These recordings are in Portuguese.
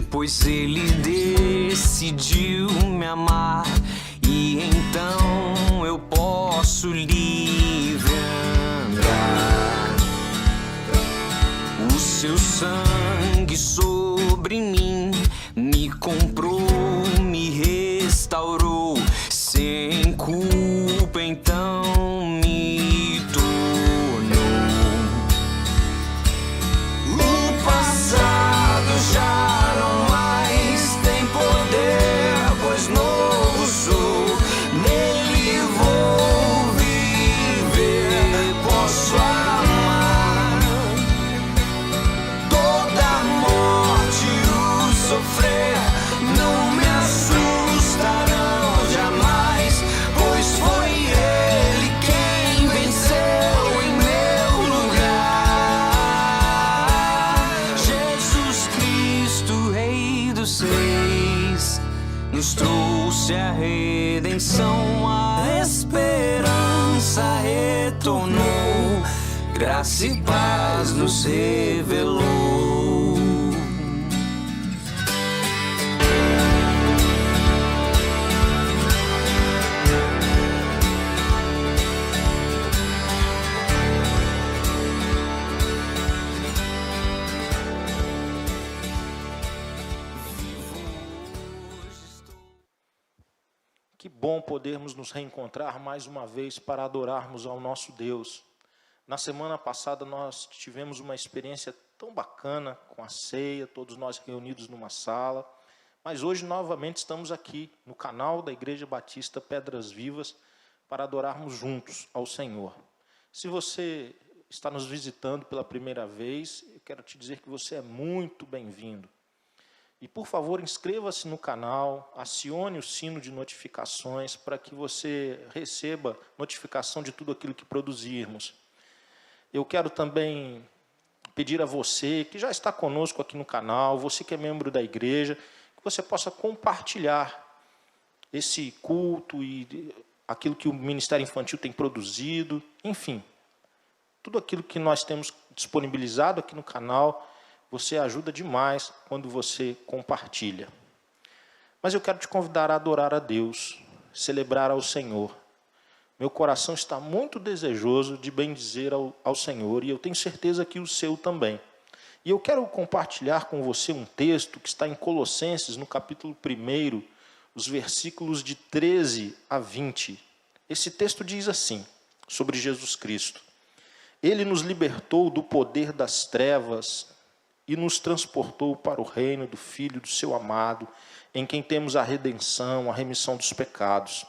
Pois ele decidiu me amar, e então eu posso livre andar. O seu sangue sobre mim me comprou, me restaurou, sem culpa então me tornou. O passado já nos trouxe a redenção, a esperança retornou, graça e paz nos revelou. Que bom podermos nos reencontrar mais uma vez para adorarmos ao nosso Deus. Na semana passada nós tivemos uma experiência tão bacana com a ceia, todos nós reunidos numa sala. Mas hoje novamente estamos aqui no canal da Igreja Batista Pedras Vivas para adorarmos juntos ao Senhor. Se você está nos visitando pela primeira vez, eu quero te dizer que você é muito bem-vindo. E, por favor, inscreva-se no canal, acione o sino de notificações para que você receba notificação de tudo aquilo que produzirmos. Eu quero também pedir a você que já está conosco aqui no canal, você que é membro da igreja, que você possa compartilhar esse culto e aquilo que o Ministério Infantil tem produzido, enfim, tudo aquilo que nós temos disponibilizado aqui no canal. Você ajuda demais quando você compartilha. Mas eu quero te convidar a adorar a Deus, celebrar ao Senhor. Meu coração está muito desejoso de bendizer ao Senhor, e eu tenho certeza que o seu também. E eu quero compartilhar com você um texto que está em Colossenses, no capítulo 1, os versículos de 13 a 20. Esse texto diz assim, sobre Jesus Cristo: Ele nos libertou do poder das trevas e nos transportou para o reino do Filho do seu amado, em quem temos a redenção, a remissão dos pecados.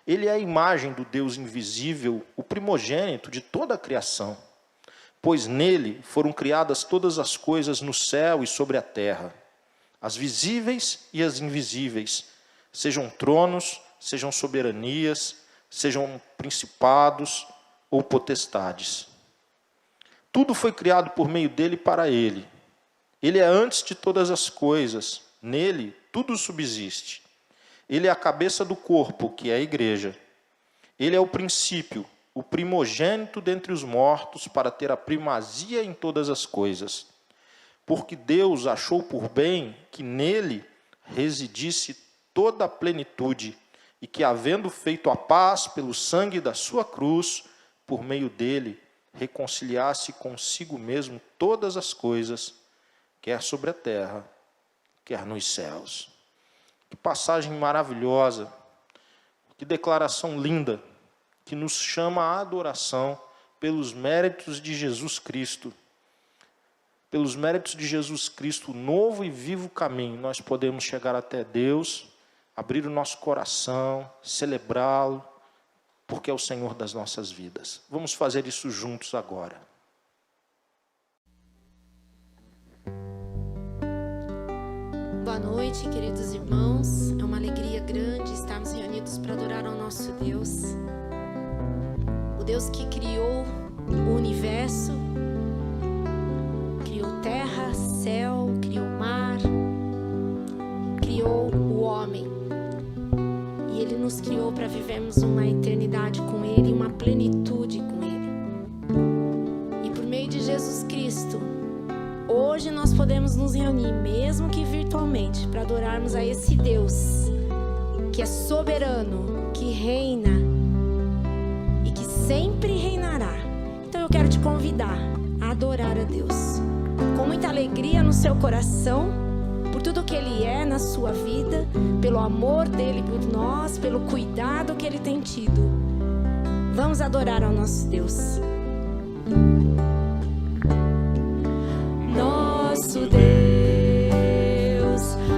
Ele é a imagem do Deus invisível, o primogênito de toda a criação. Pois nele foram criadas todas as coisas no céu e sobre a terra, as visíveis e as invisíveis, sejam tronos, sejam soberanias, sejam principados ou potestades. Tudo foi criado por meio dele e para ele. Ele é antes de todas as coisas, nele tudo subsiste. Ele é a cabeça do corpo, que é a igreja. Ele é o princípio, o primogênito dentre os mortos, para ter a primazia em todas as coisas. Porque Deus achou por bem que nele residisse toda a plenitude, e que, havendo feito a paz pelo sangue da sua cruz, por meio dele, reconciliasse consigo mesmo todas as coisas, quer sobre a terra, quer nos céus. Que passagem maravilhosa, que declaração linda, que nos chama à adoração pelos méritos de Jesus Cristo. Pelos méritos de Jesus Cristo, novo e vivo caminho, nós podemos chegar até Deus, abrir o nosso coração, celebrá-lo, porque é o Senhor das nossas vidas. Vamos fazer isso juntos agora. Boa noite, queridos irmãos. É uma alegria grande estarmos reunidos para adorar ao nosso Deus. O Deus que criou o universo, céu, criou o mar, criou o homem. E Ele nos criou para vivermos uma eternidade com Ele, uma plenitude com Ele. E por meio de Jesus Cristo, hoje nós podemos nos reunir, mesmo que virtualmente, para adorarmos a esse Deus que é soberano, que reina e que sempre reinará. Então eu quero te convidar a adorar a Deus com muita alegria no seu coração, por tudo que Ele é na sua vida, pelo amor dEle por nós, pelo cuidado que Ele tem tido. Vamos adorar ao nosso Deus. Nosso Deus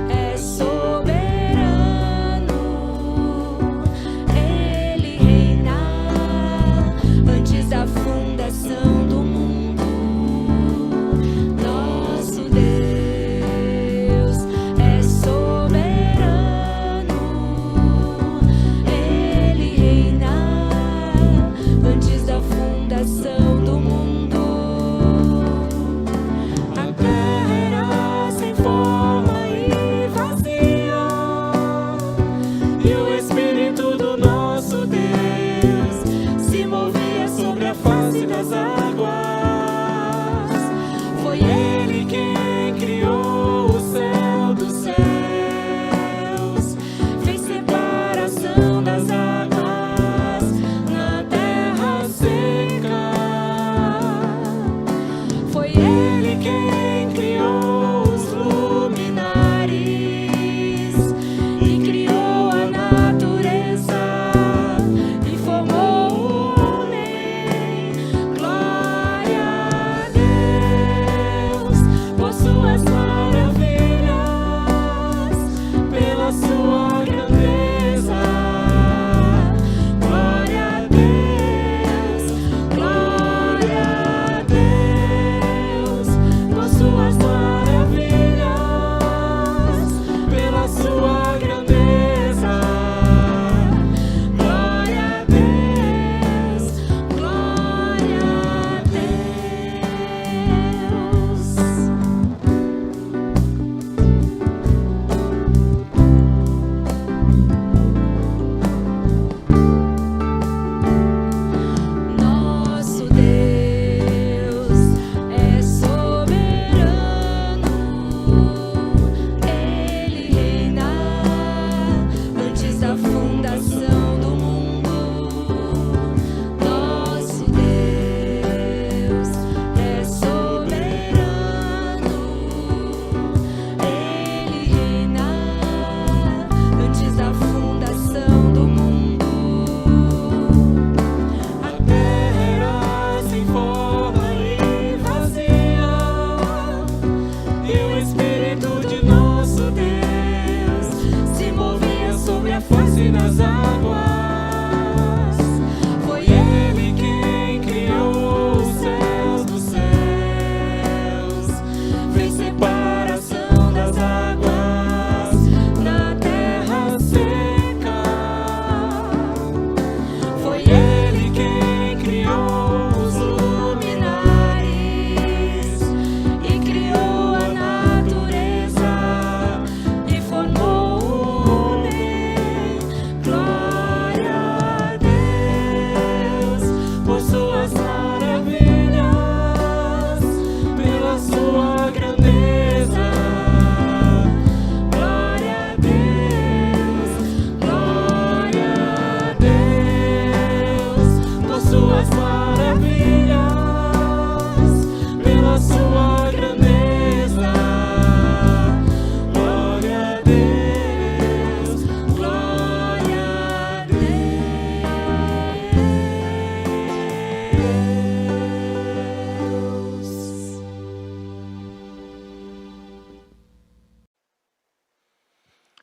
é soberano, Ele reina antes da fundação do mundo. Nosso Deus é soberano, Ele reina antes da fundação do mundo.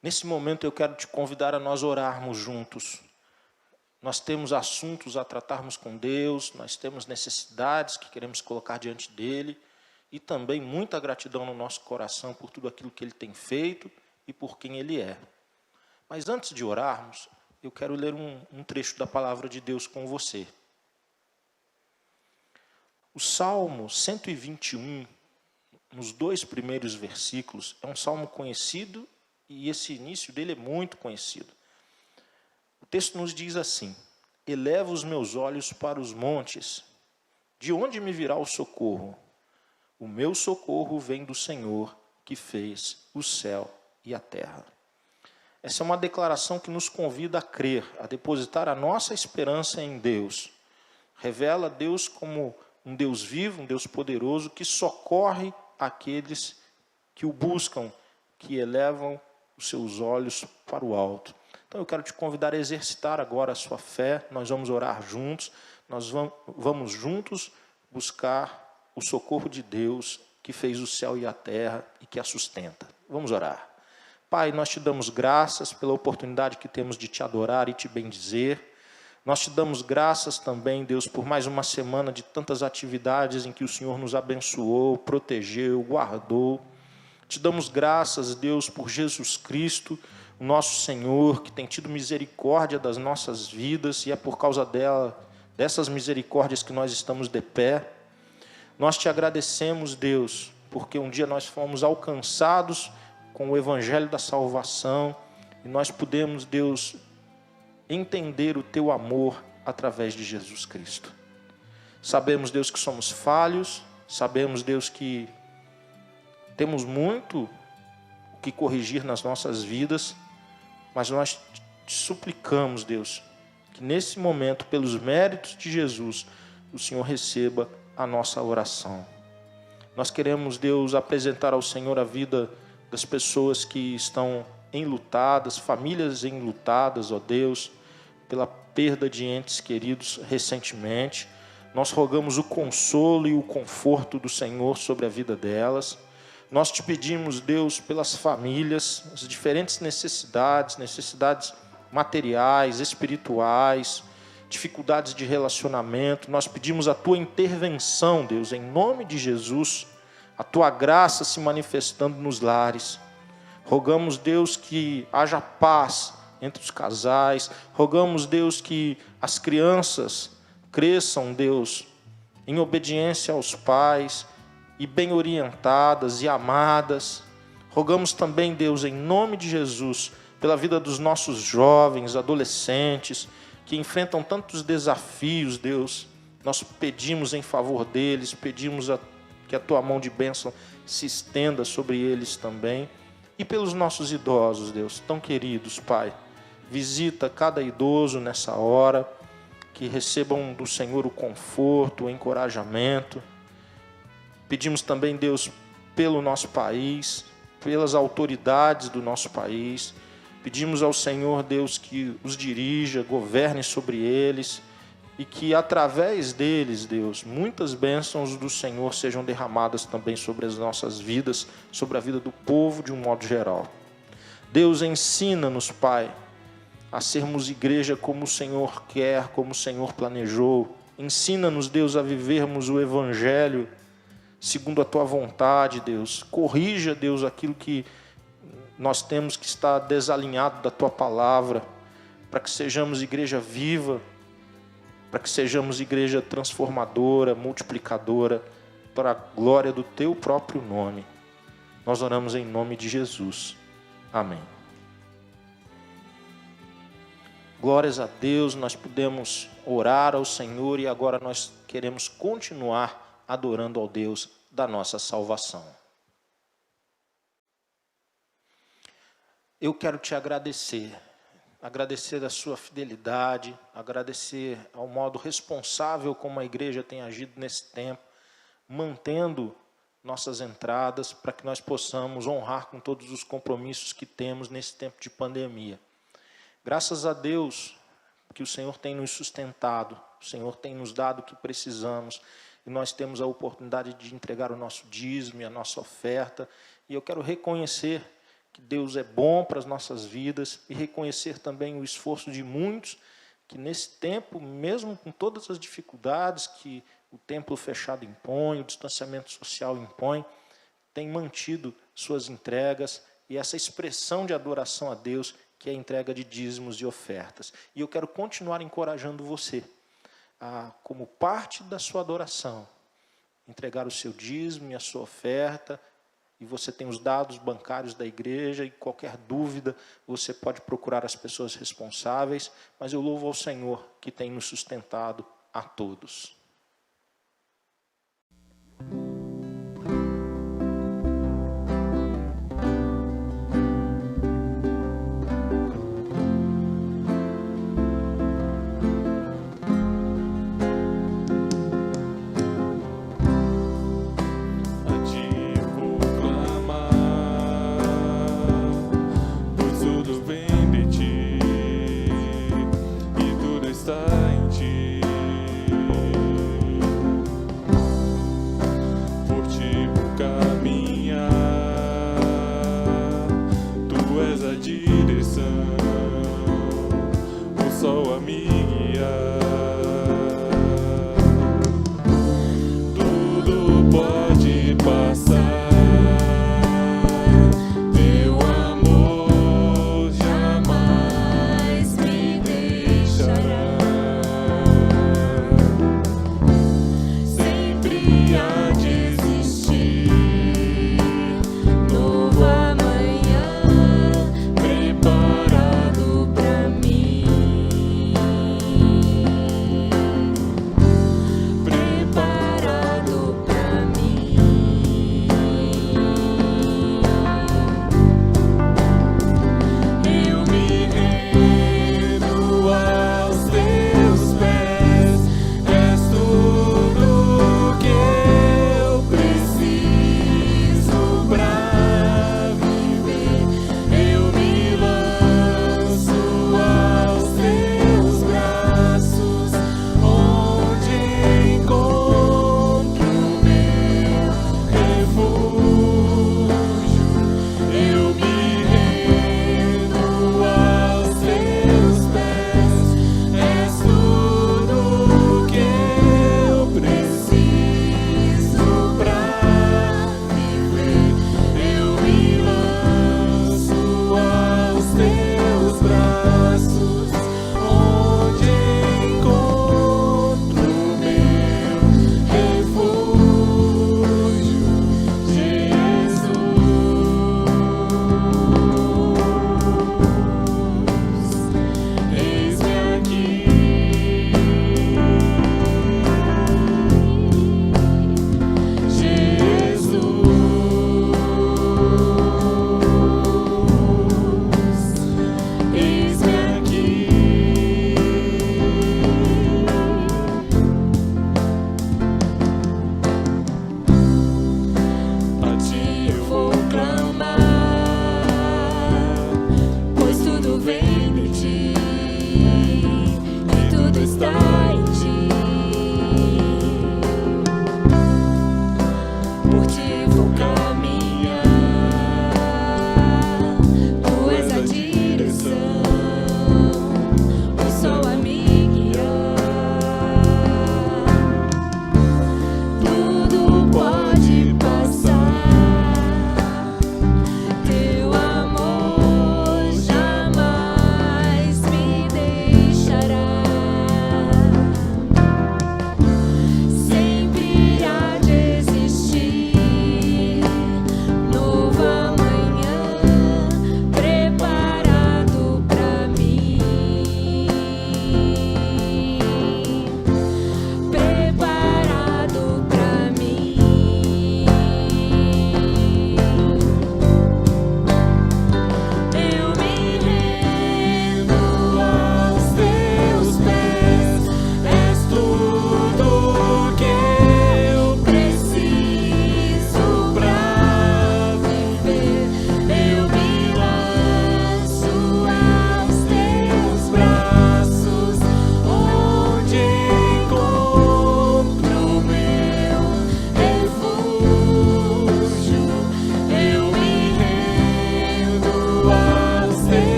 Nesse momento eu quero te convidar a nós orarmos juntos. Nós temos assuntos a tratarmos com Deus, nós temos necessidades que queremos colocar diante dEle e também muita gratidão no nosso coração por tudo aquilo que Ele tem feito e por quem Ele é. Mas antes de orarmos, eu quero ler um trecho da palavra de Deus com você. O Salmo 121, nos 2 primeiros versículos, é um salmo conhecido e esse início dele é muito conhecido. O texto nos diz assim: eleva os meus olhos para os montes, de onde me virá o socorro? O meu socorro vem do Senhor, que fez o céu e a terra. Essa é uma declaração que nos convida a crer, a depositar a nossa esperança em Deus. Revela Deus como um Deus vivo, um Deus poderoso, que socorre aqueles que o buscam, que elevam os seus olhos para o alto. Então eu quero te convidar a exercitar agora a sua fé. Nós vamos orar juntos, nós vamos juntos buscar o socorro de Deus, que fez o céu e a terra e que a sustenta. Vamos orar. Pai, nós te damos graças pela oportunidade que temos de te adorar e te bendizer. Nós te damos graças também, Deus, por mais uma semana de tantas atividades em que o Senhor nos abençoou, protegeu, guardou. Te damos graças, Deus, por Jesus Cristo, o nosso Senhor, que tem tido misericórdia das nossas vidas, e é por causa dessas misericórdias que nós estamos de pé. Nós te agradecemos, Deus, porque um dia nós fomos alcançados com o Evangelho da salvação, e nós pudemos, Deus, entender o teu amor através de Jesus Cristo. Sabemos, Deus, que somos falhos, sabemos, Deus, que temos muito o que corrigir nas nossas vidas, mas nós te suplicamos, Deus, que nesse momento, pelos méritos de Jesus, o Senhor receba a nossa oração. Nós queremos, Deus, apresentar ao Senhor a vida das pessoas que estão enlutadas, famílias enlutadas, ó Deus, pela perda de entes queridos recentemente. Nós rogamos o consolo e o conforto do Senhor sobre a vida delas. Nós te pedimos, Deus, pelas famílias, as diferentes necessidades materiais, espirituais, dificuldades de relacionamento. Nós pedimos a tua intervenção, Deus, em nome de Jesus, a tua graça se manifestando nos lares. Rogamos, Deus, que haja paz entre os casais. Rogamos, Deus, que as crianças cresçam, Deus, em obediência aos pais e bem orientadas e amadas. Rogamos também, Deus, em nome de Jesus, pela vida dos nossos jovens, adolescentes, que enfrentam tantos desafios, Deus. Nós pedimos em favor deles, pedimos que a tua mão de bênção se estenda sobre eles também. E pelos nossos idosos, Deus, tão queridos, Pai. Visita cada idoso nessa hora, que recebam do Senhor o conforto, o encorajamento. Pedimos também, Deus, pelo nosso país, pelas autoridades do nosso país. Pedimos ao Senhor, Deus, que os dirija, governe sobre eles e que através deles, Deus, muitas bênçãos do Senhor sejam derramadas também sobre as nossas vidas, sobre a vida do povo de um modo geral. Deus, ensina-nos, Pai, a sermos igreja como o Senhor quer, como o Senhor planejou. Ensina-nos, Deus, a vivermos o Evangelho segundo a tua vontade, Deus. Corrija, Deus, aquilo que nós temos que estar desalinhado da tua palavra, para que sejamos igreja viva, para que sejamos igreja transformadora, multiplicadora, para a glória do teu próprio nome. Nós oramos em nome de Jesus. Amém. Glórias a Deus, nós podemos orar ao Senhor e agora nós queremos continuar adorando ao Deus da nossa salvação. Eu quero te agradecer da sua fidelidade, agradecer ao modo responsável como a igreja tem agido nesse tempo, mantendo nossas entradas para que nós possamos honrar com todos os compromissos que temos nesse tempo de pandemia. Graças a Deus que o Senhor tem nos sustentado, o Senhor tem nos dado o que precisamos, e nós temos a oportunidade de entregar o nosso dízimo e a nossa oferta, e eu quero reconhecer que Deus é bom para as nossas vidas, e reconhecer também o esforço de muitos, que nesse tempo, mesmo com todas as dificuldades que o templo fechado impõe, o distanciamento social impõe, tem mantido suas entregas, e essa expressão de adoração a Deus, que é a entrega de dízimos e ofertas. E eu quero continuar encorajando você, como parte da sua adoração, entregar o seu dízimo e a sua oferta, e você tem os dados bancários da igreja, e qualquer dúvida você pode procurar as pessoas responsáveis, mas eu louvo ao Senhor que tem nos sustentado a todos.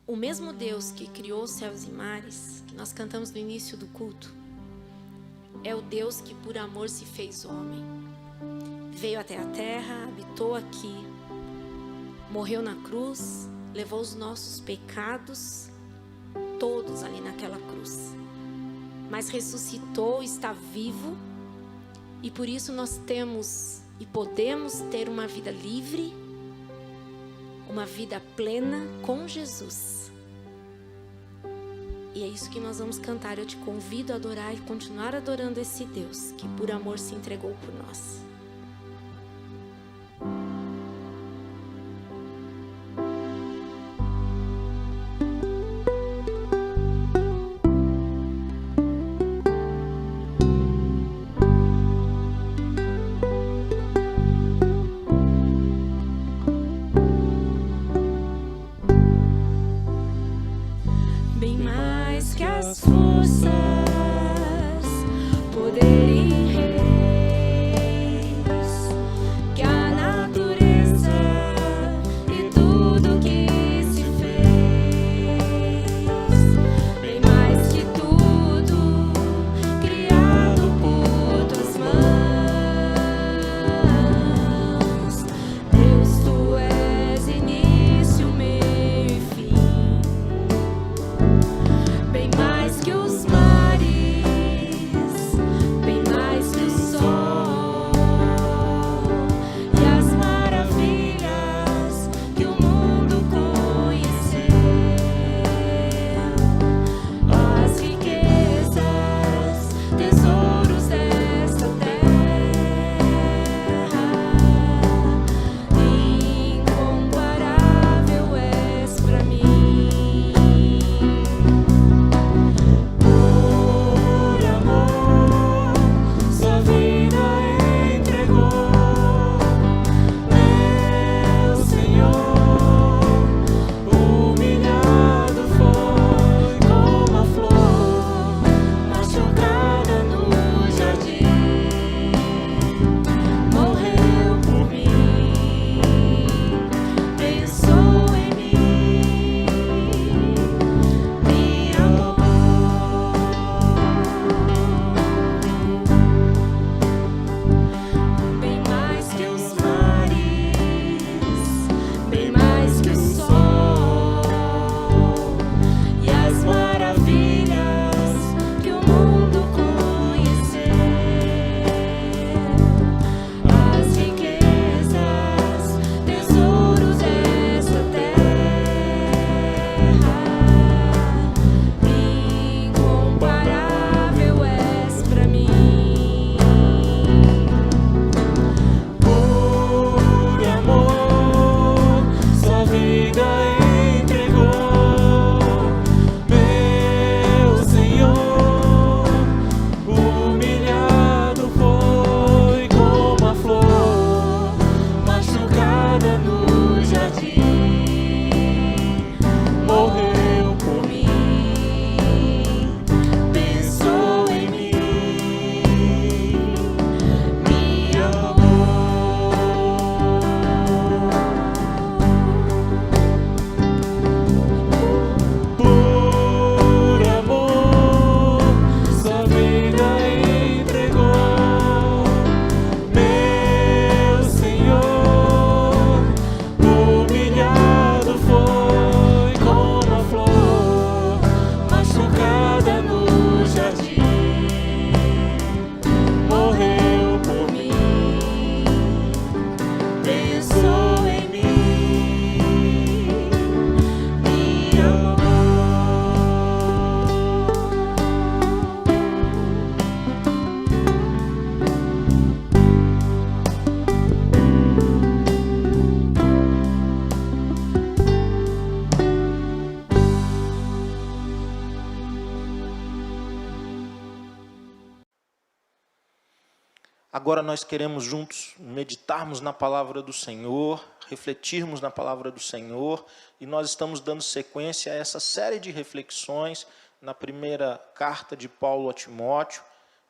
o mesmo Deus que criou os céus e mares, nós cantamos no início do culto, é o Deus que por amor se fez homem. Veio até a terra, habitou aqui, morreu na cruz, levou os nossos pecados, todos ali naquela cruz. Mas ressuscitou, está vivo, e por isso nós temos e podemos ter uma vida livre, uma vida plena com Jesus. E é isso que nós vamos cantar. Eu te convido a adorar e continuar adorando esse Deus que por amor se entregou por nós. Bem mais que as forças, poder e reis, que a natureza e tudo que se fez, bem mais que tudo criado por tuas mãos. Deus, tu és início, meio e fim. Bem mais que os mares, bem mais que o sol e as maravilhas que o mundo conheceu, as riquezas, tesouros desta terra, incomparável és pra mim. Por amor, sua vida entregou, meu Senhor. Humilhado foi como a flor machucada no jardim. Morreu por mim, pensou em mim, me amou. Bem mais que os mares, bem mais que o sol e as maravilhas que o mundo conheceu, as riquezas, tesouros desta terra, incomparável és pra mim. Por amor, sua vida entregou, meu Senhor. Humilhado foi como a flor machucada no jardim. Morreu por mim, pensou em mim, me amou. Por amor, sua vida entregou, meu Senhor. Humilhado foi como a flor machucada no jardim. Morreu por mim, pensou em mim, me amou. Agora nós queremos juntos meditarmos na palavra do Senhor, refletirmos na palavra do Senhor, e nós estamos dando sequência a essa série de reflexões na primeira carta de Paulo a Timóteo,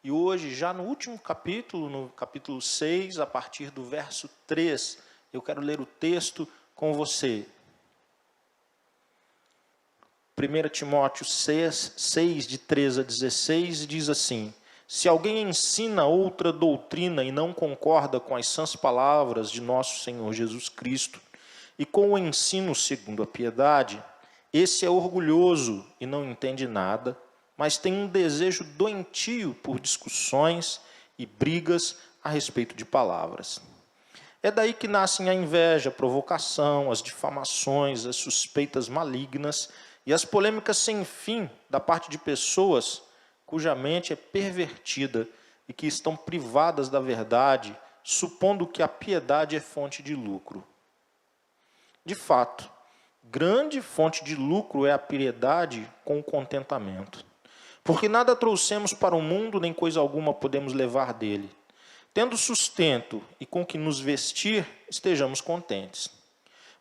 e hoje, já no último capítulo, no capítulo 6, a partir do verso 3, eu quero ler o texto com você. 1 Timóteo 6, de 13 a 16, diz assim: se alguém ensina outra doutrina e não concorda com as sãs palavras de nosso Senhor Jesus Cristo e com o ensino segundo a piedade, esse é orgulhoso e não entende nada, mas tem um desejo doentio por discussões e brigas a respeito de palavras. É daí que nascem a inveja, a provocação, as difamações, as suspeitas malignas e as polêmicas sem fim da parte de pessoas cuja mente é pervertida e que estão privadas da verdade, supondo que a piedade é fonte de lucro. De fato, grande fonte de lucro é a piedade com o contentamento. Porque nada trouxemos para o mundo, nem coisa alguma podemos levar dele. Tendo sustento e com que nos vestir, estejamos contentes.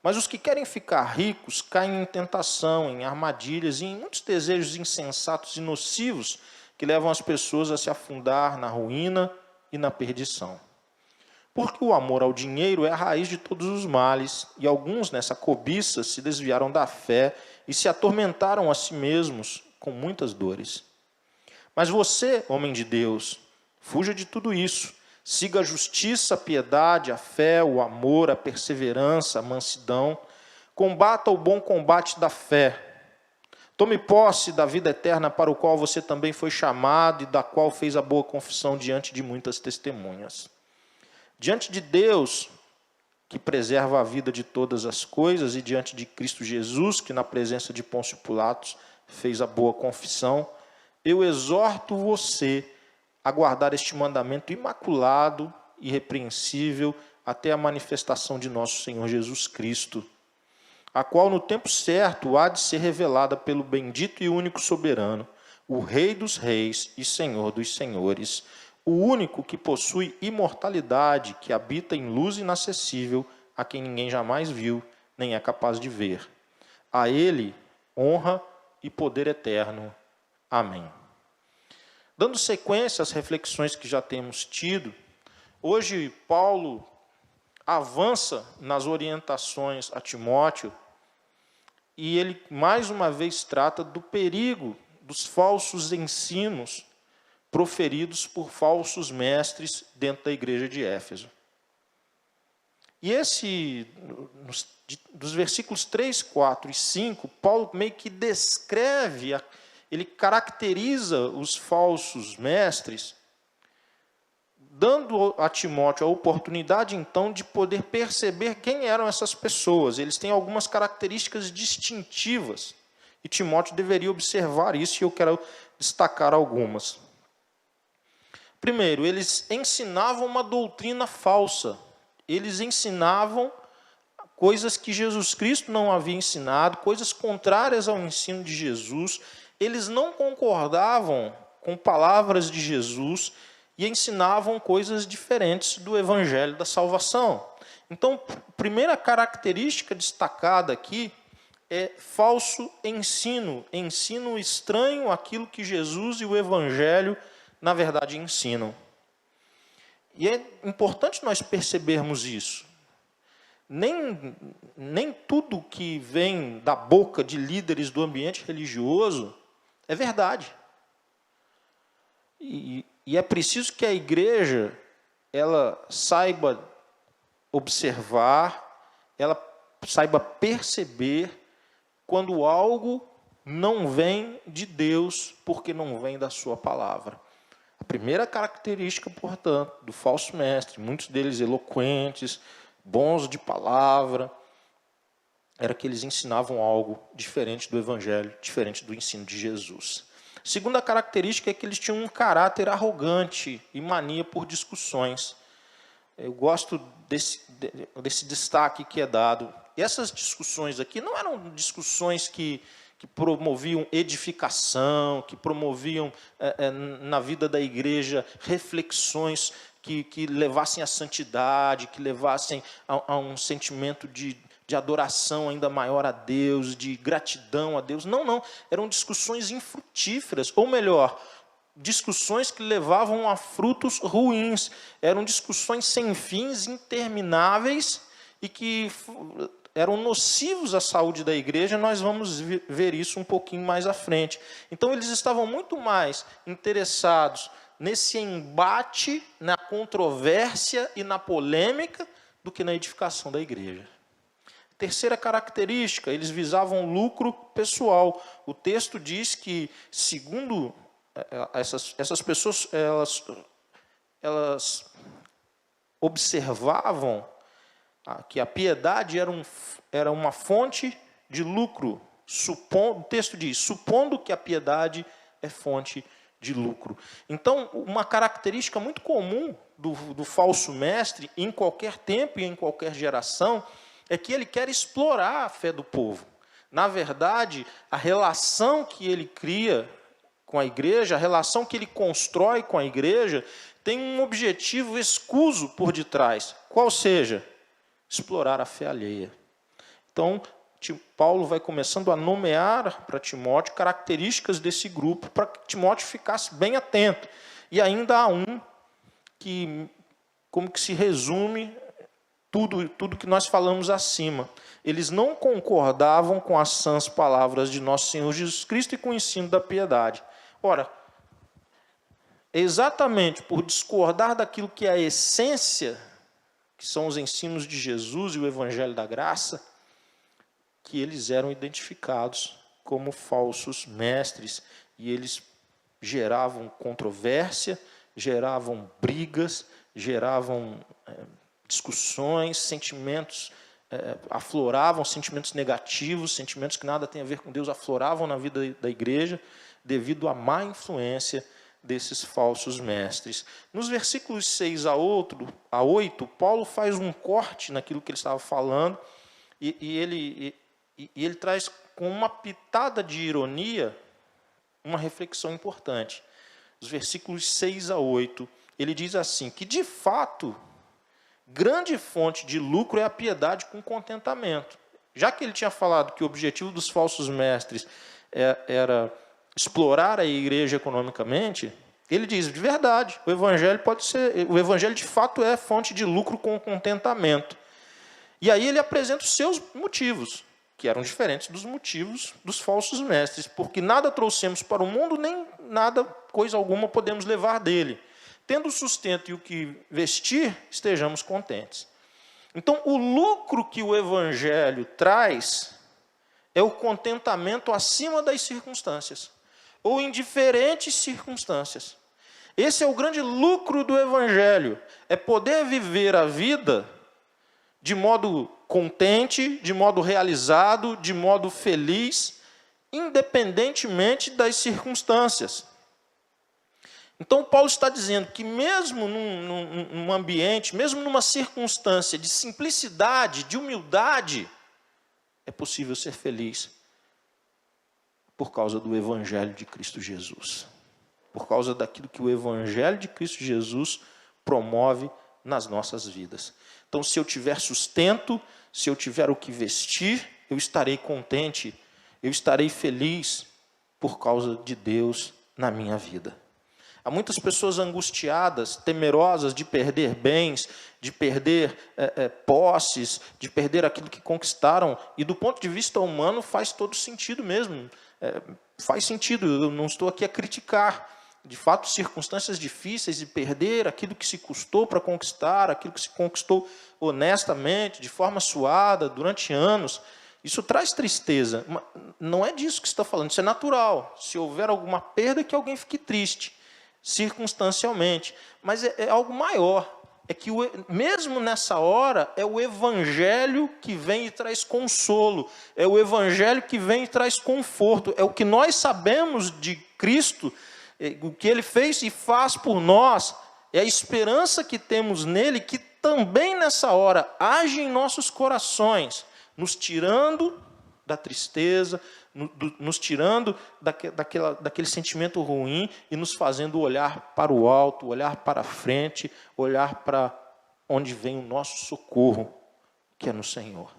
Mas os que querem ficar ricos caem em tentação, em armadilhas e em muitos desejos insensatos e nocivos que levam as pessoas a se afundar na ruína e na perdição. Porque o amor ao dinheiro é a raiz de todos os males, e alguns nessa cobiça se desviaram da fé e se atormentaram a si mesmos com muitas dores. Mas você, homem de Deus, fuja de tudo isso. Siga a justiça, a piedade, a fé, o amor, a perseverança, a mansidão. Combata o bom combate da fé. Tome posse da vida eterna para o qual você também foi chamado e da qual fez a boa confissão diante de muitas testemunhas. Diante de Deus, que preserva a vida de todas as coisas, e diante de Cristo Jesus, que na presença de Pôncio Pilatos fez a boa confissão, eu exorto você a guardar este mandamento imaculado, irrepreensível, até a manifestação de nosso Senhor Jesus Cristo, a qual no tempo certo há de ser revelada pelo bendito e único soberano, o Rei dos reis e Senhor dos senhores, o único que possui imortalidade, que habita em luz inacessível, a quem ninguém jamais viu, nem é capaz de ver. A ele honra e poder eterno. Amém. Dando sequência às reflexões que já temos tido, hoje Paulo avança nas orientações a Timóteo e ele mais uma vez trata do perigo dos falsos ensinos proferidos por falsos mestres dentro da igreja de Éfeso. E dos versículos 3, 4 e 5, Paulo meio que descreve, ele caracteriza os falsos mestres, dando a Timóteo a oportunidade, então, de poder perceber quem eram essas pessoas. Eles têm algumas características distintivas, e Timóteo deveria observar isso, e eu quero destacar algumas. Primeiro, eles ensinavam uma doutrina falsa. Eles ensinavam coisas que Jesus Cristo não havia ensinado, coisas contrárias ao ensino de Jesus. Eles não concordavam com palavras de Jesus e ensinavam coisas diferentes do evangelho da salvação. Então, a primeira característica destacada aqui é falso ensino, ensino estranho àquilo que Jesus e o evangelho, na verdade, ensinam. E é importante nós percebermos isso. Nem tudo que vem da boca de líderes do ambiente religioso é verdade. E é preciso que a igreja ela saiba observar, ela saiba perceber quando algo não vem de Deus, porque não vem da sua palavra. A primeira característica, portanto, do falso mestre, muitos deles eloquentes, bons de palavra, era que eles ensinavam algo diferente do evangelho, diferente do ensino de Jesus. Segunda característica é que eles tinham um caráter arrogante e mania por discussões. Eu gosto desse destaque que é dado. E essas discussões aqui não eram discussões que promoviam edificação, que promoviam na vida da igreja reflexões que levassem à santidade, que levassem a um sentimento de adoração ainda maior a Deus, de gratidão a Deus. Não. Eram discussões infrutíferas, ou melhor, discussões que levavam a frutos ruins. Eram discussões sem fins, intermináveis, e que eram nocivos à saúde da igreja. Nós vamos ver isso um pouquinho mais à frente. Então, eles estavam muito mais interessados nesse embate, na controvérsia e na polêmica, do que na edificação da igreja. Terceira característica, eles visavam lucro pessoal. O texto diz que, segundo essas pessoas, elas observavam que a piedade era uma fonte de lucro. O texto diz, supondo que a piedade é fonte de lucro. Então, uma característica muito comum do falso mestre, em qualquer tempo e em qualquer geração, é que ele quer explorar a fé do povo. Na verdade, a relação que ele cria com a igreja, a relação que ele constrói com a igreja, tem um objetivo escuso por detrás. Qual seja? Explorar a fé alheia. Então, Paulo vai começando a nomear para Timóteo características desse grupo, para que Timóteo ficasse bem atento. E ainda há um que, como que se resume tudo que nós falamos acima. Eles não concordavam com as sãs palavras de nosso Senhor Jesus Cristo e com o ensino da piedade. Ora, exatamente por discordar daquilo que é a essência, que são os ensinos de Jesus e o Evangelho da Graça, que eles eram identificados como falsos mestres, e eles geravam controvérsia, geravam brigas, geravam discussões, sentimentos, afloravam sentimentos negativos, sentimentos que nada têm a ver com Deus, afloravam na vida da igreja, devido à má influência desses falsos mestres. Nos versículos 6 a 8, Paulo faz um corte naquilo que ele estava falando, e ele traz com uma pitada de ironia uma reflexão importante. Os versículos 6 a 8, ele diz assim, que de fato, grande fonte de lucro é a piedade com contentamento. Já que ele tinha falado que o objetivo dos falsos mestres era explorar a igreja economicamente, ele diz, de verdade, o evangelho de fato é fonte de lucro com contentamento. E aí ele apresenta os seus motivos, que eram diferentes dos motivos dos falsos mestres, porque nada trouxemos para o mundo, nem nada, coisa alguma, podemos levar dele. Tendo o sustento e o que vestir, estejamos contentes. Então, o lucro que o evangelho traz é o contentamento acima das circunstâncias, ou em diferentes circunstâncias. Esse é o grande lucro do evangelho, é poder viver a vida de modo contente, de modo realizado, de modo feliz, independentemente das circunstâncias. Então, Paulo está dizendo que mesmo num ambiente, mesmo numa circunstância de simplicidade, de humildade, é possível ser feliz por causa do Evangelho de Cristo Jesus. Por causa daquilo que o Evangelho de Cristo Jesus promove nas nossas vidas. Então, se eu tiver sustento, se eu tiver o que vestir, eu estarei contente, eu estarei feliz por causa de Deus na minha vida. Há muitas pessoas angustiadas, temerosas de perder bens, de perder posses, de perder aquilo que conquistaram. E do ponto de vista humano faz todo sentido mesmo. Faz sentido, eu não estou aqui a criticar. De fato, circunstâncias difíceis de perder aquilo que se custou para conquistar, aquilo que se conquistou honestamente, de forma suada, durante anos. Isso traz tristeza. Não é disso que você está falando, isso é natural. Se houver alguma perda, que alguém fique triste. Circunstancialmente, mas é algo maior, é que mesmo nessa hora é o evangelho que vem e traz consolo, é o evangelho que vem e traz conforto, é o que nós sabemos de Cristo, o que Ele fez e faz por nós, é a esperança que temos nele, que também nessa hora age em nossos corações, nos tirando da tristeza, nos tirando daquele sentimento ruim e nos fazendo olhar para o alto, olhar para a frente, olhar para onde vem o nosso socorro, que é no Senhor.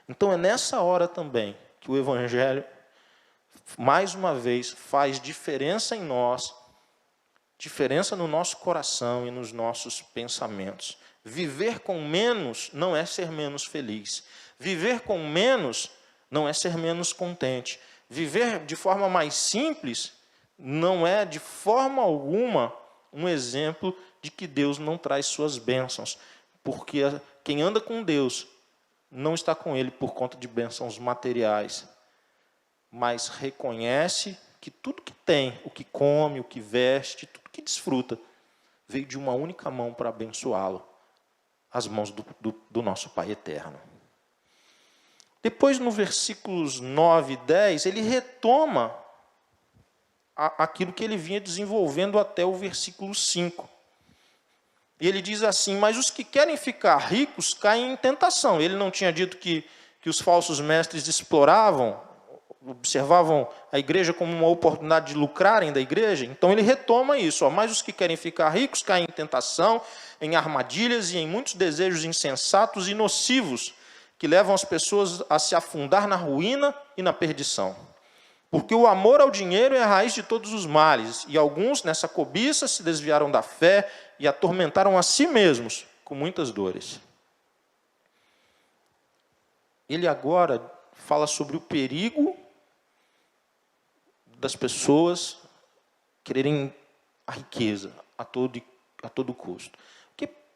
Então é nessa hora também que o Evangelho, mais uma vez, faz diferença em nós, diferença no nosso coração e nos nossos pensamentos. Viver com menos não é ser menos feliz. Viver com menos não é ser menos contente. Viver de forma mais simples não é, de forma alguma, um exemplo de que Deus não traz suas bênçãos. Porque quem anda com Deus não está com Ele por conta de bênçãos materiais, mas reconhece que tudo que tem, o que come, o que veste, tudo que desfruta, veio de uma única mão para abençoá-lo, as mãos do nosso Pai eterno. Depois, no versículos 9 e 10, ele retoma aquilo que ele vinha desenvolvendo até o versículo 5. E ele diz assim: mas os que querem ficar ricos caem em tentação. Ele não tinha dito que os falsos mestres exploravam, observavam a igreja como uma oportunidade de lucrarem da igreja? Então ele retoma isso. Mas os que querem ficar ricos caem em tentação, em armadilhas e em muitos desejos insensatos e nocivos, que levam as pessoas a se afundar na ruína e na perdição. Porque o amor ao dinheiro é a raiz de todos os males, e alguns, nessa cobiça, se desviaram da fé e atormentaram a si mesmos com muitas dores. Ele agora fala sobre o perigo das pessoas quererem a riqueza a todo custo.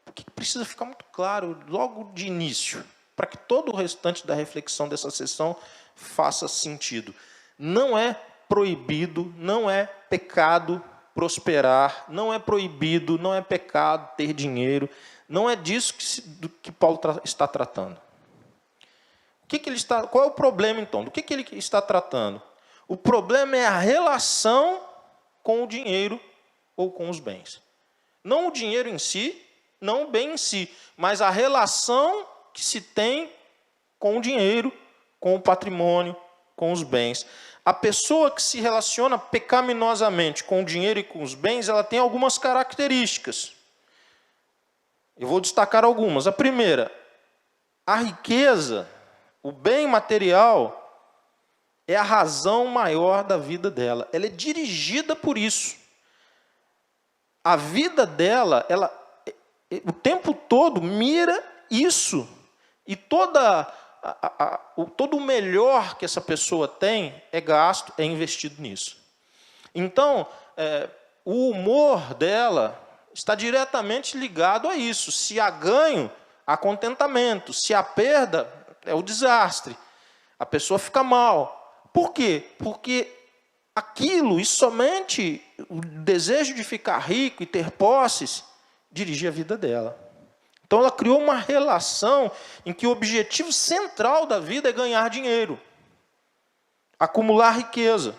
O que precisa ficar muito claro logo de início, para que todo o restante da reflexão dessa sessão faça sentido. Não é proibido, não é pecado prosperar, não é proibido, não é pecado ter dinheiro, não é disso que Paulo está tratando. Qual é o problema, então? Do que ele está tratando? O problema é a relação com o dinheiro ou com os bens. Não o dinheiro em si, não o bem em si, mas a relação que se tem com o dinheiro, com o patrimônio, com os bens. A pessoa que se relaciona pecaminosamente com o dinheiro e com os bens, ela tem algumas características. Eu vou destacar algumas. A primeira, a riqueza, o bem material, é a razão maior da vida dela. Ela é dirigida por isso. A vida dela, ela o tempo todo mira isso. E todo o melhor que essa pessoa tem é gasto, é investido nisso. Então, o humor dela está diretamente ligado a isso. Se há ganho, há contentamento. Se há perda, é o desastre. A pessoa fica mal. Por quê? Porque aquilo, e somente o desejo de ficar rico e ter posses, dirige a vida dela. Então ela criou uma relação em que o objetivo central da vida é ganhar dinheiro, acumular riqueza.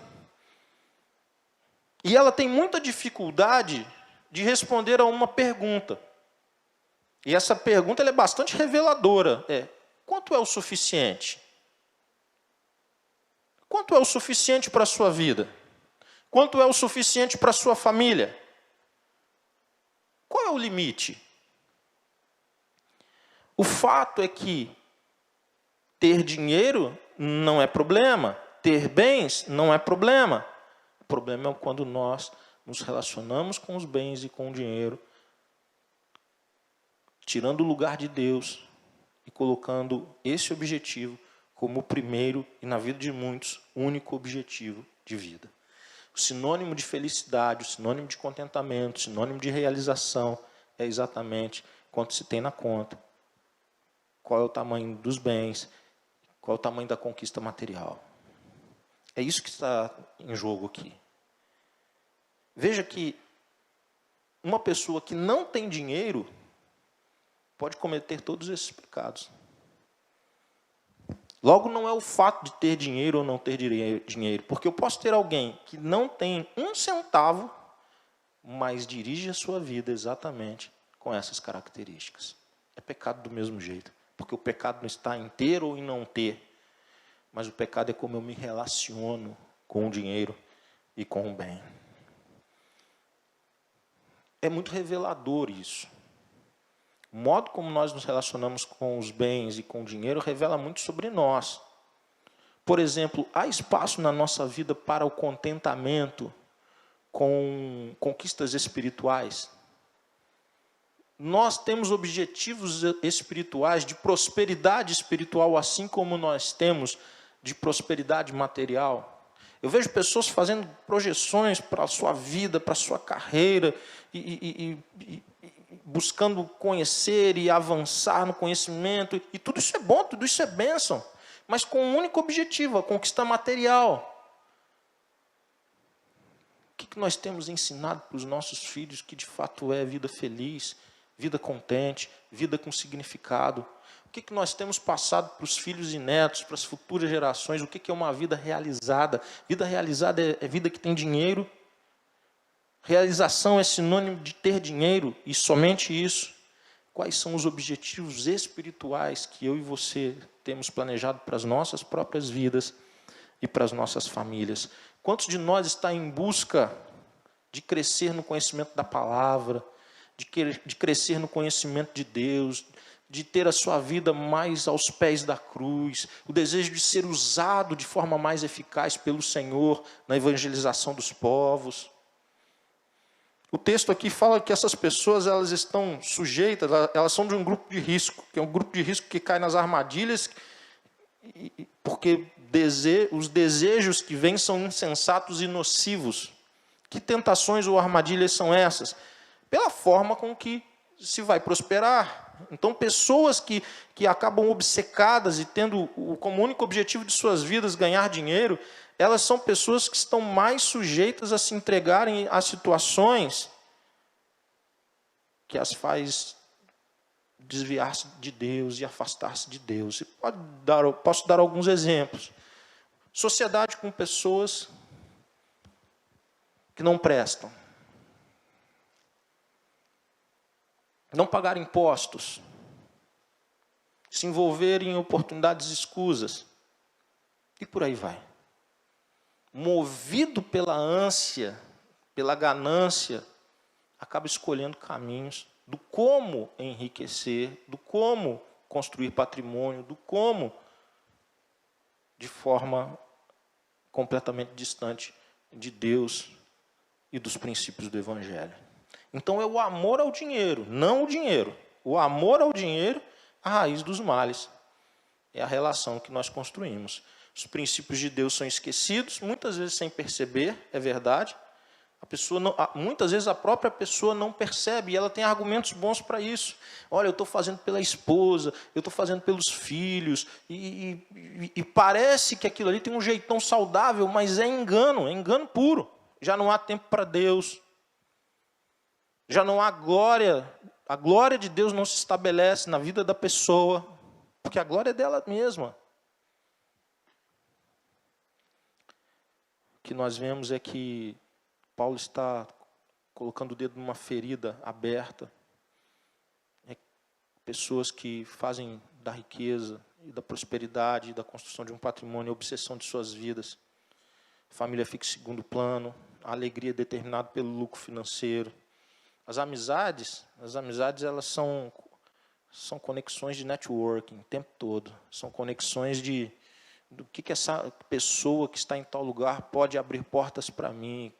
E ela tem muita dificuldade de responder a uma pergunta. E essa pergunta ela é bastante reveladora. Quanto é o suficiente? Quanto é o suficiente para a sua vida? Quanto é o suficiente para a sua família? Qual é o limite? O fato é que ter dinheiro não é problema, ter bens não é problema. O problema é quando nós nos relacionamos com os bens e com o dinheiro, tirando o lugar de Deus e colocando esse objetivo como o primeiro e, na vida de muitos, único objetivo de vida. O sinônimo de felicidade, o sinônimo de contentamento, o sinônimo de realização é exatamente quanto se tem na conta. Qual é o tamanho dos bens, qual é o tamanho da conquista material. É isso que está em jogo aqui. Veja que uma pessoa que não tem dinheiro pode cometer todos esses pecados. Logo, não é o fato de ter dinheiro ou não ter dinheiro, porque eu posso ter alguém que não tem um centavo, mas dirige a sua vida exatamente com essas características. É pecado do mesmo jeito. Porque o pecado não está em ter ou em não ter, mas o pecado é como eu me relaciono com o dinheiro e com o bem. É muito revelador isso. O modo como nós nos relacionamos com os bens e com o dinheiro revela muito sobre nós. Por exemplo, há espaço na nossa vida para o contentamento com conquistas espirituais? nós temos objetivos espirituais, de prosperidade espiritual, assim como nós temos de prosperidade material. Eu vejo pessoas fazendo projeções para a sua vida, para a sua carreira, e buscando conhecer e avançar no conhecimento. E tudo isso é bom, tudo isso é bênção, mas com um único objetivo, a conquista material. O que nós temos ensinado para os nossos filhos que de fato é vida feliz, vida contente, vida com significado? O que nós temos passado para os filhos e netos, para as futuras gerações? O que é uma vida realizada? Vida realizada é vida que tem dinheiro. Realização é sinônimo de ter dinheiro, e somente isso. Quais são os objetivos espirituais que eu e você temos planejado para as nossas próprias vidas e para as nossas famílias? Quantos de nós está em busca de crescer no conhecimento da palavra, de crescer no conhecimento de Deus, de ter a sua vida mais aos pés da cruz, o desejo de ser usado de forma mais eficaz pelo Senhor na evangelização dos povos? O texto aqui fala que essas pessoas, elas estão sujeitas, elas são de um grupo de risco, que é um grupo de risco que cai nas armadilhas, porque os desejos que vêm são insensatos e nocivos. Que tentações ou armadilhas são essas? Pela forma com que se vai prosperar. Então, pessoas que acabam obcecadas e tendo como único objetivo de suas vidas ganhar dinheiro, elas são pessoas que estão mais sujeitas a se entregarem a situações que as faz desviar-se de Deus e afastar-se de Deus. Posso dar alguns exemplos. Sociedade com pessoas que não prestam. Não pagar impostos. Se envolver em oportunidades escusas. E por aí vai. Movido pela ânsia, pela ganância, acaba escolhendo caminhos do como enriquecer, do como construir patrimônio, do como, de forma completamente distante de Deus e dos princípios do Evangelho. Então é o amor ao dinheiro, não o dinheiro. O amor ao dinheiro, a raiz dos males. É a relação que nós construímos. Os princípios de Deus são esquecidos, muitas vezes sem perceber, é verdade. Muitas vezes a própria pessoa não percebe, e ela tem argumentos bons para isso. Olha, eu estou fazendo pela esposa, eu estou fazendo pelos filhos, e parece que aquilo ali tem um jeitão saudável, mas é engano puro. Já não há tempo para Deus. Já não há glória. A glória de Deus não se estabelece na vida da pessoa, porque a glória é dela mesma. O que nós vemos é que Paulo está colocando o dedo numa ferida aberta. Pessoas que fazem da riqueza e da prosperidade e da construção de um patrimônio a obsessão de suas vidas. A família fica em segundo plano, a alegria é determinada pelo lucro financeiro. As amizades elas são conexões de networking o tempo todo. São conexões do que essa pessoa que está em tal lugar pode abrir portas para mim,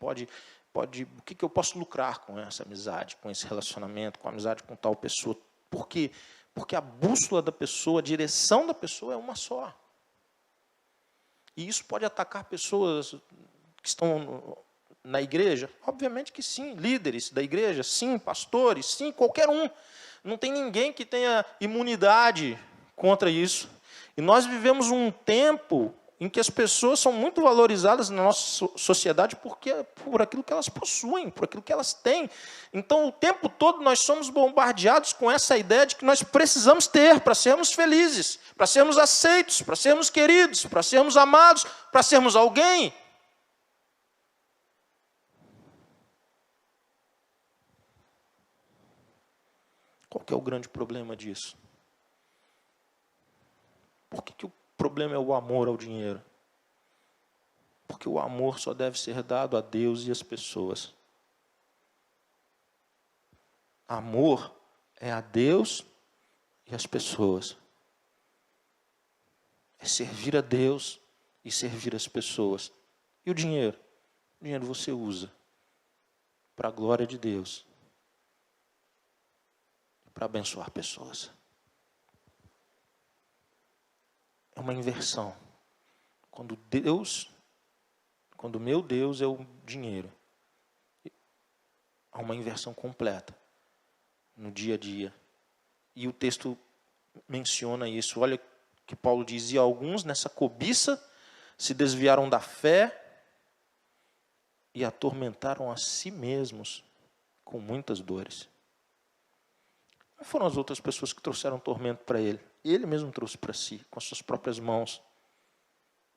o que eu posso lucrar com essa amizade, com esse relacionamento, com a amizade com tal pessoa. Por quê? Porque a bússola da pessoa, a direção da pessoa é uma só. E isso pode atacar pessoas que estão na igreja? Obviamente que sim. Líderes da igreja? Sim. Pastores? Sim. Qualquer um. Não tem ninguém que tenha imunidade contra isso. E nós vivemos um tempo em que as pessoas são muito valorizadas na nossa sociedade por aquilo que elas possuem, por aquilo que elas têm. Então, o tempo todo nós somos bombardeados com essa ideia de que nós precisamos ter para sermos felizes, para sermos aceitos, para sermos queridos, para sermos amados, para sermos alguém. Qual que é o grande problema disso? Por que o problema é o amor ao dinheiro? Porque o amor só deve ser dado a Deus e às pessoas. Amor é a Deus e às pessoas. É servir a Deus e servir as pessoas. E o dinheiro? O dinheiro você usa para a glória de Deus. para abençoar pessoas. É uma inversão. Quando meu Deus é o dinheiro, há uma inversão completa no dia a dia. E o texto menciona isso. Olha que Paulo diz: e alguns nessa cobiça se desviaram da fé e atormentaram a si mesmos com muitas dores. Não foram as outras pessoas que trouxeram tormento para ele. Ele mesmo trouxe para si, com as suas próprias mãos.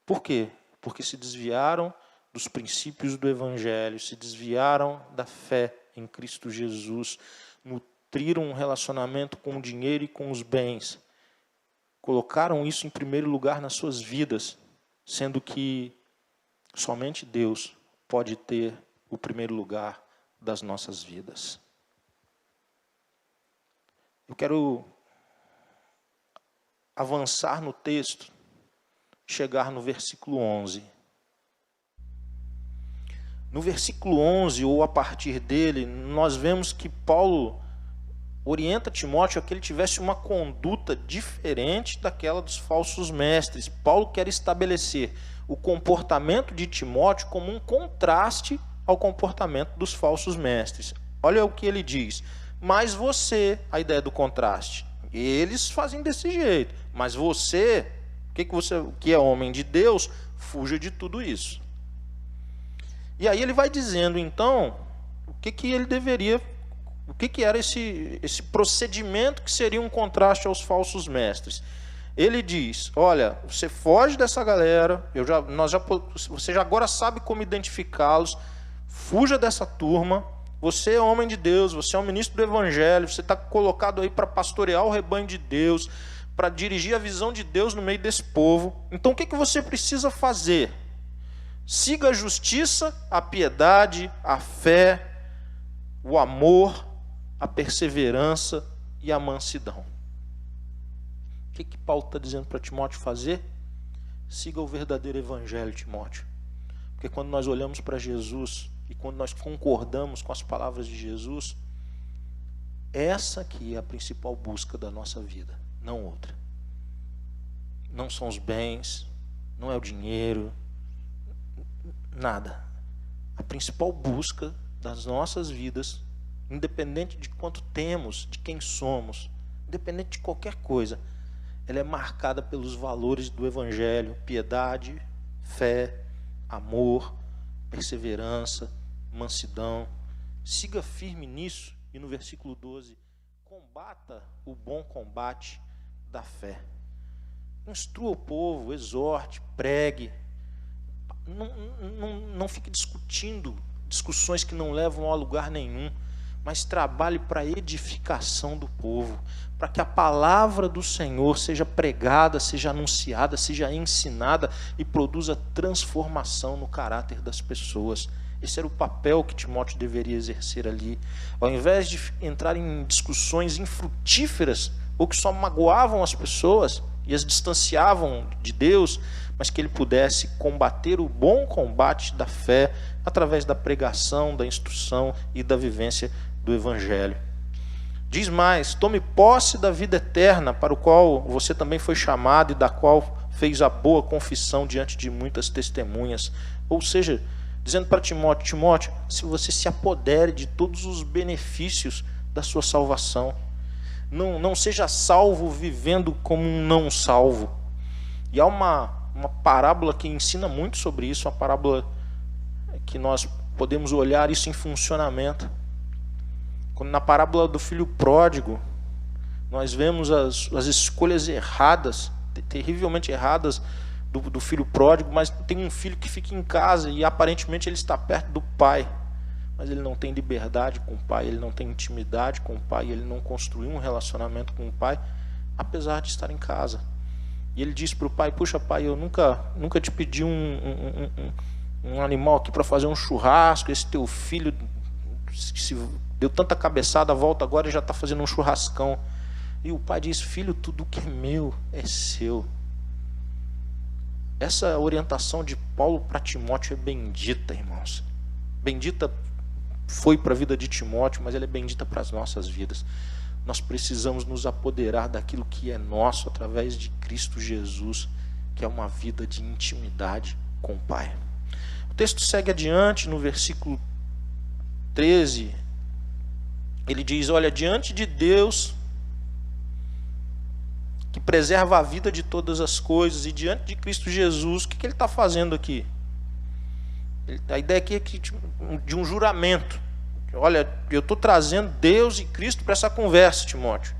Por quê? Porque se desviaram dos princípios do Evangelho, se desviaram da fé em Cristo Jesus, nutriram um relacionamento com o dinheiro e com os bens, colocaram isso em primeiro lugar nas suas vidas, sendo que somente Deus pode ter o primeiro lugar das nossas vidas. Eu quero avançar no texto, chegar no versículo 11. No versículo 11, ou a partir dele, nós vemos que Paulo orienta Timóteo a que ele tivesse uma conduta diferente daquela dos falsos mestres. Paulo quer estabelecer o comportamento de Timóteo como um contraste ao comportamento dos falsos mestres. Olha o que ele diz: mas você, a ideia do contraste, eles fazem desse jeito, mas você, que é homem de Deus, fuja de tudo isso. E aí ele vai dizendo, então, o que era esse procedimento que seria um contraste aos falsos mestres. Ele diz: olha, você foge dessa galera, você já agora sabe como identificá-los, fuja dessa turma. Você é homem de Deus, você é um ministro do Evangelho, você está colocado aí para pastorear o rebanho de Deus, para dirigir a visão de Deus no meio desse povo. Então o que você precisa fazer? Siga a justiça, a piedade, a fé, o amor, a perseverança e a mansidão. O que Paulo está dizendo para Timóteo fazer? Siga o verdadeiro Evangelho, Timóteo. Porque quando nós olhamos para Jesus e quando nós concordamos com as palavras de Jesus, essa aqui é a principal busca da nossa vida, não outra. Não são os bens, não é o dinheiro, nada. A principal busca das nossas vidas, independente de quanto temos, de quem somos, independente de qualquer coisa, ela é marcada pelos valores do Evangelho: piedade, fé, amor, perseverança, mansidão. Siga firme nisso. E no versículo 12, combata o bom combate da fé. Instrua o povo, exorte, pregue. Não fique discutindo discussões que não levam a lugar nenhum, mas trabalhe para a edificação do povo, para que a palavra do Senhor seja pregada, seja anunciada, seja ensinada e produza transformação no caráter das pessoas. Esse era o papel que Timóteo deveria exercer ali. Ao invés de entrar em discussões infrutíferas ou que só magoavam as pessoas e as distanciavam de Deus, mas que ele pudesse combater o bom combate da fé através da pregação, da instrução e da vivência do Evangelho. Diz mais: tome posse da vida eterna, para o qual você também foi chamado e da qual fez a boa confissão diante de muitas testemunhas. Ou seja, dizendo para Timóteo: Timóteo, se você se apodere de todos os benefícios da sua salvação. Não seja salvo vivendo como um não salvo. E há uma parábola que ensina muito sobre isso, uma parábola que nós podemos olhar isso em funcionamento. Quando na parábola do filho pródigo, nós vemos as escolhas erradas, terrivelmente erradas do filho pródigo, mas tem um filho que fica em casa e aparentemente ele está perto do pai, mas ele não tem liberdade com o pai, ele não tem intimidade com o pai, ele não construiu um relacionamento com o pai, apesar de estar em casa. E ele diz para o pai: puxa pai, eu nunca te pedi um animal aqui para fazer um churrasco, esse teu filho se deu tanta cabeçada, volta agora e já está fazendo um churrascão. E o pai diz: filho, tudo que é meu é seu. Essa orientação de Paulo para Timóteo é bendita, irmãos. Bendita foi para a vida de Timóteo, mas ela é bendita para as nossas vidas. nós precisamos nos apoderar daquilo que é nosso através de Cristo Jesus, que é uma vida de intimidade com o Pai. O texto segue adiante no versículo 13. Ele diz: olha, diante de Deus, que preserva a vida de todas as coisas, e diante de Cristo Jesus, o que ele está fazendo aqui? A ideia aqui é de um juramento. Olha, eu estou trazendo Deus e Cristo para essa conversa, Timóteo.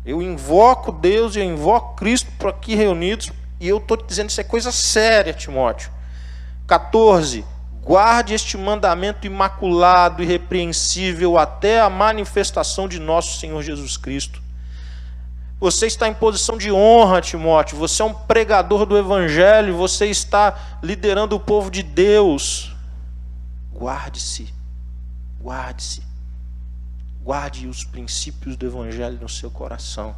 Eu invoco Deus e eu invoco Cristo por aqui reunidos, e eu estou dizendo isso é coisa séria, Timóteo. 14. Guarde este mandamento imaculado e irrepreensível até a manifestação de nosso Senhor Jesus Cristo. Você está em posição de honra, Timóteo. Você é um pregador do Evangelho. Você está liderando o povo de Deus. Guarde-se. Guarde-se. Guarde os princípios do Evangelho no seu coração,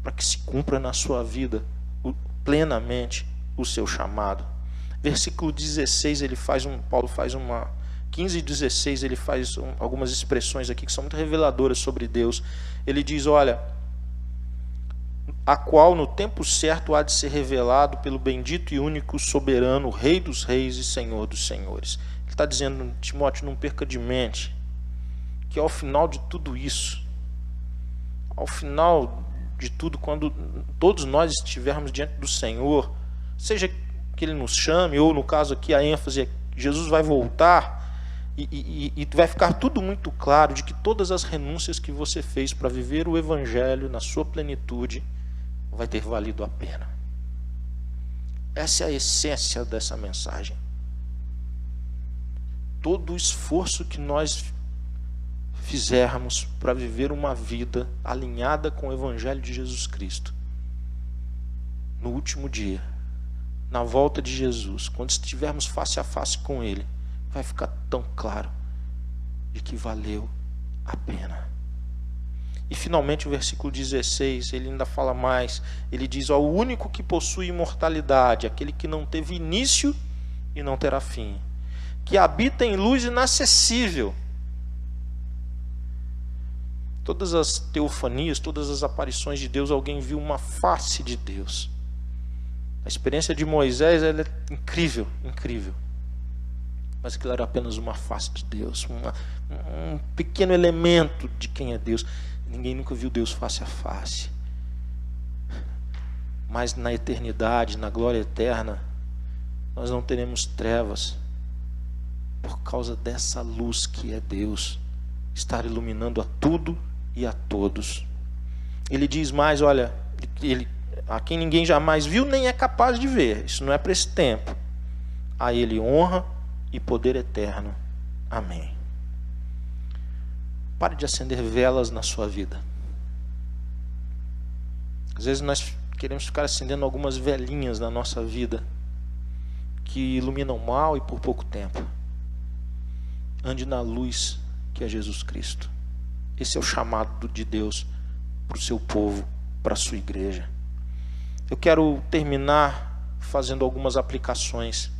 para que se cumpra na sua vida plenamente o seu chamado. Versículo 16, Paulo faz 15 e 16, ele faz algumas expressões aqui que são muito reveladoras sobre Deus. Ele diz: olha, a qual no tempo certo há de ser revelado pelo bendito e único soberano, Rei dos reis e Senhor dos senhores. Ele está dizendo: Timóteo, não perca de mente que ao final de tudo isso, ao final de tudo, quando todos nós estivermos diante do Senhor, seja que Ele nos chame, ou no caso aqui a ênfase é que Jesus vai voltar, e vai ficar tudo muito claro de que todas as renúncias que você fez para viver o Evangelho na sua plenitude vai ter valido a pena. Essa é a essência dessa mensagem. Todo o esforço que nós fizermos para viver uma vida alinhada com o Evangelho de Jesus Cristo, no último dia, na volta de Jesus, quando estivermos face a face com Ele, vai ficar tão claro de que valeu a pena. E finalmente o versículo 16, ele ainda fala mais. Ele diz: ó, o único que possui imortalidade, aquele que não teve início e não terá fim, que habita em luz inacessível. Todas as teofanias, todas as aparições de Deus, alguém viu uma face de Deus. A experiência de Moisés, ela é incrível, incrível. Mas aquilo era apenas uma face de Deus, um pequeno elemento de quem é Deus. Ninguém nunca viu Deus face a face. Mas na eternidade, na glória eterna, nós não teremos trevas, por causa dessa luz que é Deus, estar iluminando a tudo e a todos. Ele diz mais: olha, a quem ninguém jamais viu nem é capaz de ver. Isso não é para esse tempo. A Ele honra e poder eterno. Amém. Pare de acender velas na sua vida. Às vezes nós queremos ficar acendendo algumas velinhas na nossa vida que iluminam mal e por pouco tempo. Ande na luz que é Jesus Cristo. Esse é o chamado de Deus para o seu povo, para a sua igreja. Eu quero terminar fazendo algumas aplicações.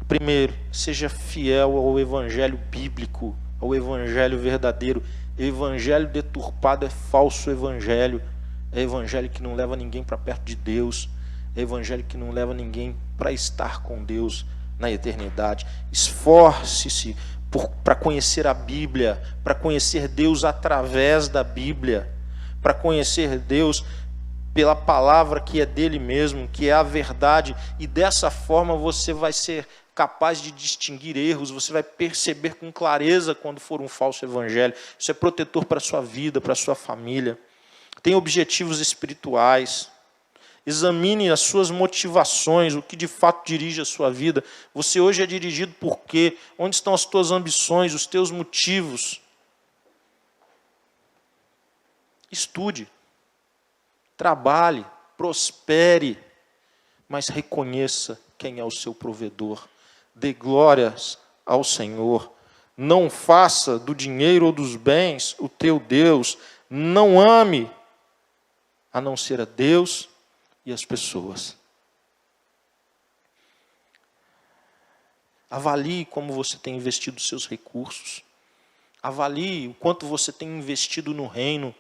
Primeiro, seja fiel ao evangelho bíblico, ao evangelho verdadeiro. Evangelho deturpado é falso evangelho. É evangelho que não leva ninguém para perto de Deus. É evangelho que não leva ninguém para estar com Deus na eternidade. Esforce-se para conhecer a Bíblia, para conhecer Deus através da Bíblia, para conhecer Deus pela palavra que é dele mesmo, que é a verdade, e dessa forma você vai ser capaz de distinguir erros, você vai perceber com clareza quando for um falso evangelho. Isso é protetor para a sua vida, para a sua família. Tem objetivos espirituais. Examine as suas motivações, o que de fato dirige a sua vida. Você hoje é dirigido por quê? Onde estão as tuas ambições, os teus motivos? Estude, trabalhe, prospere, mas reconheça quem é o seu provedor. Dê glórias ao Senhor. Não faça do dinheiro ou dos bens o teu Deus. Não ame a não ser a Deus e as pessoas. Avalie como você tem investido seus recursos. Avalie o quanto você tem investido no reino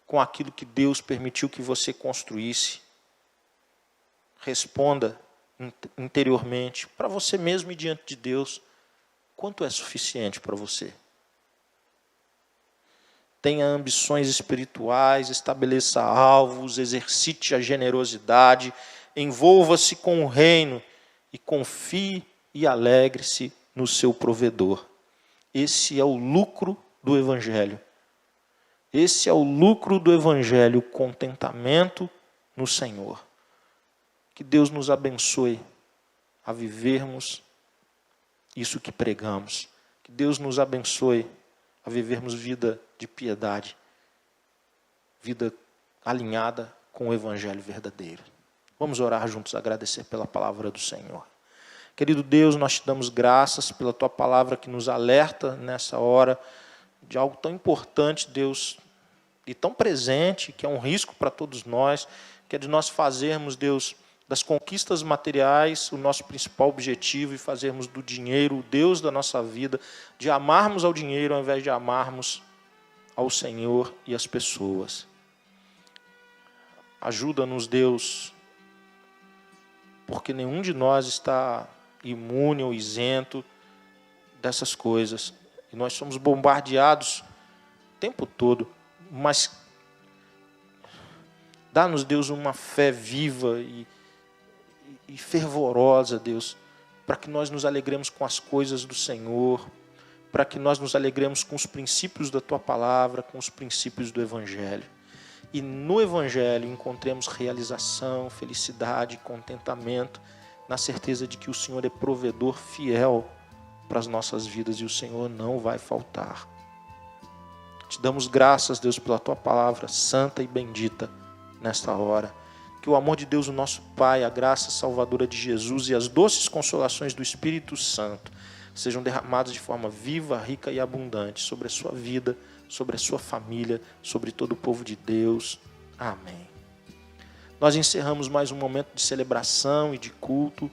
com aquilo que Deus permitiu que você construísse. Responda interiormente, para você mesmo e diante de Deus, quanto é suficiente para você. Tenha ambições espirituais, estabeleça alvos, exercite a generosidade, envolva-se com o reino e confie e alegre-se no seu provedor. Esse é o lucro do Evangelho. Esse é o lucro do Evangelho, o contentamento no Senhor. Que Deus nos abençoe a vivermos isso que pregamos. Que Deus nos abençoe a vivermos vida de piedade, vida alinhada com o Evangelho verdadeiro. Vamos orar juntos, agradecer pela palavra do Senhor. Querido Deus, nós te damos graças pela tua palavra que nos alerta nessa hora de algo tão importante, Deus, e tão presente, que é um risco para todos nós, que é de nós fazermos, Deus, das conquistas materiais o nosso principal objetivo e fazermos do dinheiro o Deus da nossa vida, de amarmos ao dinheiro ao invés de amarmos ao Senhor e às pessoas. Ajuda-nos, Deus, porque nenhum de nós está imune ou isento dessas coisas. E nós somos bombardeados o tempo todo, mas dá-nos, Deus, uma fé viva e fervorosa, Deus, para que nós nos alegremos com as coisas do Senhor, para que nós nos alegremos com os princípios da Tua Palavra, com os princípios do Evangelho. E no Evangelho encontremos realização, felicidade, contentamento, na certeza de que o Senhor é provedor fiel para as nossas vidas e o Senhor não vai faltar. Te damos graças, Deus, pela Tua Palavra santa e bendita nesta hora. Que o amor de Deus, o nosso Pai, a graça salvadora de Jesus e as doces consolações do Espírito Santo sejam derramados de forma viva, rica e abundante sobre a sua vida, sobre a sua família, sobre todo o povo de Deus. Amém. Nós encerramos mais um momento de celebração e de culto.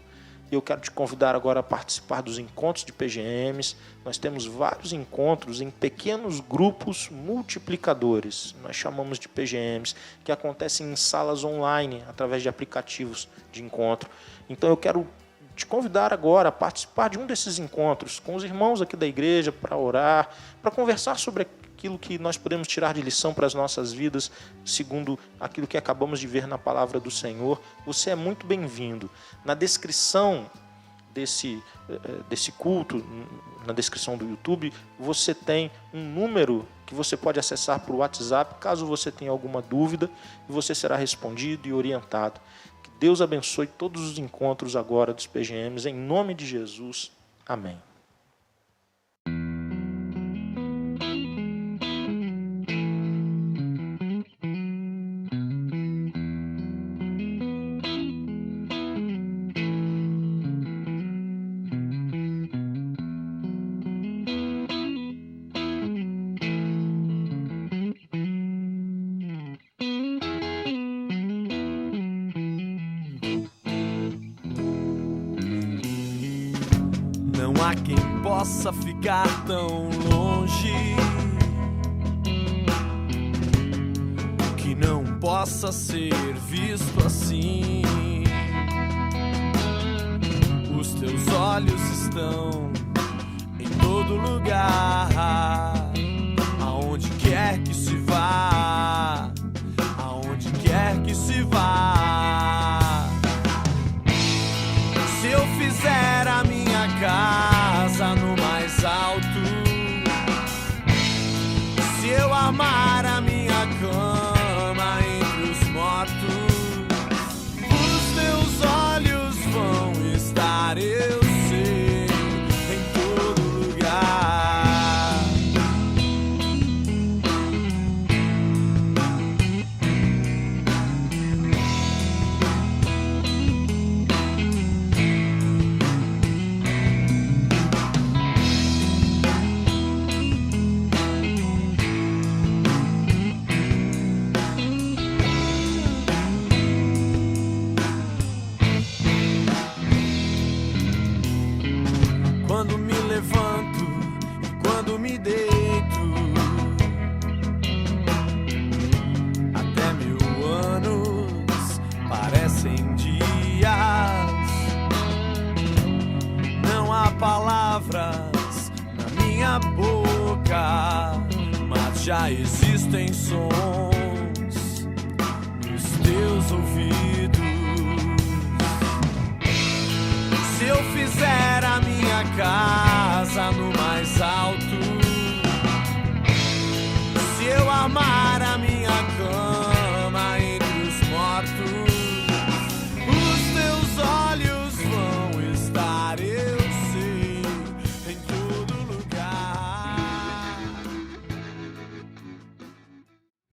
Eu quero te convidar agora a participar dos encontros de PGMs. Nós temos vários encontros em pequenos grupos multiplicadores. Nós chamamos de PGMs, que acontecem em salas online, através de aplicativos de encontro. Então eu quero te convidar agora a participar de um desses encontros com os irmãos aqui da igreja, para orar, para conversar sobre aquilo que nós podemos tirar de lição para as nossas vidas, segundo aquilo que acabamos de ver na palavra do Senhor. Você é muito bem-vindo. Na descrição desse culto, na descrição do YouTube, você tem um número que você pode acessar por WhatsApp, caso você tenha alguma dúvida, e você será respondido e orientado. Que Deus abençoe todos os encontros agora dos PGMs, em nome de Jesus. Amém. Não há quem possa ficar tão longe que não possa ser visto assim. Os teus olhos estão em todo lugar, aonde quer que se vá, aonde quer que se vá. Se eu fizer a minha casa no mais alto, se eu armar a minha cama entre os mortos, os teus olhos vão estar, eu sei, em todo lugar. já existem sons nos teus ouvidos.